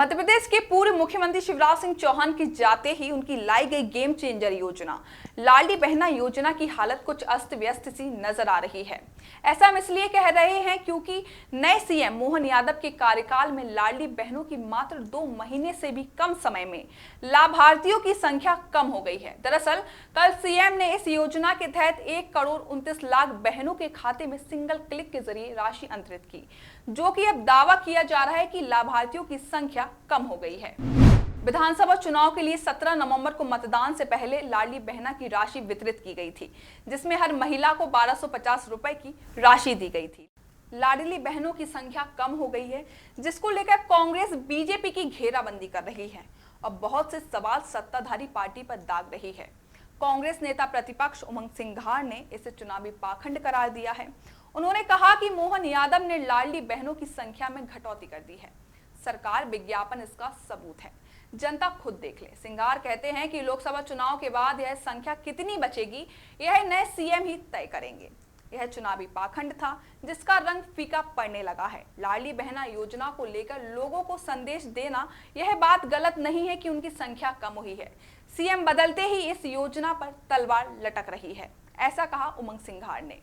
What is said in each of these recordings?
मध्य प्रदेश के पूर्व मुख्यमंत्री शिवराज सिंह चौहान की जाते ही उनकी लाई गई गेम चेंजर योजना लाडली बहना योजना की हालत कुछ अस्त व्यस्त सी नजर आ रही है। ऐसा हम इसलिए कह रहे हैं क्योंकि नए सीएम मोहन यादव के कार्यकाल में लाडली बहनों की मात्र 2 महीने से भी कम समय में लाभार्थियों की संख्या कम हो गई है। दरअसल कल सीएम ने इस योजना के तहत 1,29,00,000 बहनों के खाते में सिंगल क्लिक के जरिए राशि अंतरित की, जो कि अब दावा किया जा रहा है कि लाभार्थियों की संख्या कम हो गई है। विधानसभा चुनाव के लिए 17 नवंबर को मतदान से पहले लाडली बहना की राशि वितरित की गई थी, जिसमें हर महिला को 1250 रुपए की राशि दी गई थी। लाडली बहनों की संख्या कम हो गई है, जिसको लेकर कांग्रेस बीजेपी की घेराबंदी कर रही है और बहुत से सवाल सत्ताधारी पार्टी पर दाग रही है। कांग्रेस नेता प्रतिपक्ष उमंग सिंघार ने इसे चुनावी पाखंड करार दिया है। उन्होंने कहा कि मोहन यादव ने लाडली बहनों की संख्या में घटौती कर दी है। सरकार विज्ञापन इसका सबूत है, जनता खुद देख ले। सिंघार कहते हैं कि लोकसभा चुनाव के बाद यह संख्या कितनी बचेगी यह नए सीएम ही तय करेंगे। यह चुनावी पाखंड था जिसका रंग फीका पड़ने लगा है। लाडली बहना योजना को लेकर लोगों को संदेश देना यह बात गलत नहीं है कि उनकी संख्या कम हुई है। सीएम बदलते ही इस योजना पर तलवार लटक रही है, ऐसा कहा उमंग सिंघार ने।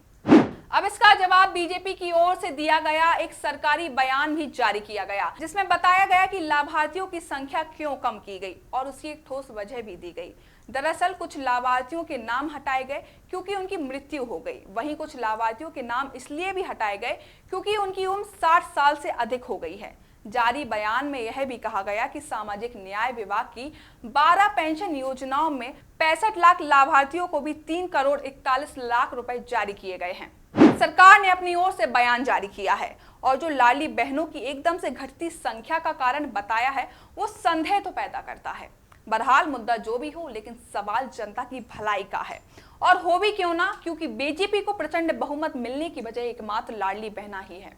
अब इसका जवाब बीजेपी की ओर से दिया गया। एक सरकारी बयान भी जारी किया गया जिसमें बताया गया कि लाभार्थियों की संख्या क्यों कम की गई और उसकी एक ठोस वजह भी दी गई। दरअसल कुछ लाभार्थियों के नाम हटाए गए क्योंकि उनकी मृत्यु हो गई। वहीं कुछ लाभार्थियों के नाम इसलिए भी हटाए गए क्योंकि उनकी उम्र 60 साल से अधिक हो गई है। जारी बयान में यह भी कहा गया कि सामाजिक न्याय विभाग की 12 पेंशन योजनाओं में 65 लाख लाभार्थियों को भी 3,41,00,000 रुपए जारी किए गए हैं। सरकार ने अपनी ओर से बयान जारी किया है और जो लाडली बहनों की एकदम से घटती संख्या का कारण बताया है वो संदेह तो पैदा करता है। बहरहाल मुद्दा जो भी हो, लेकिन सवाल जनता की भलाई का है और हो भी क्यों ना, क्योंकि बीजेपी को प्रचंड बहुमत मिलने की वजह एकमात्र लाडली बहना ही है,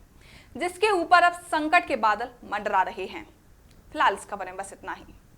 जिसके ऊपर अब संकट के बादल मंडरा रहे हैं। फिलहाल इस खबर में बस इतना ही।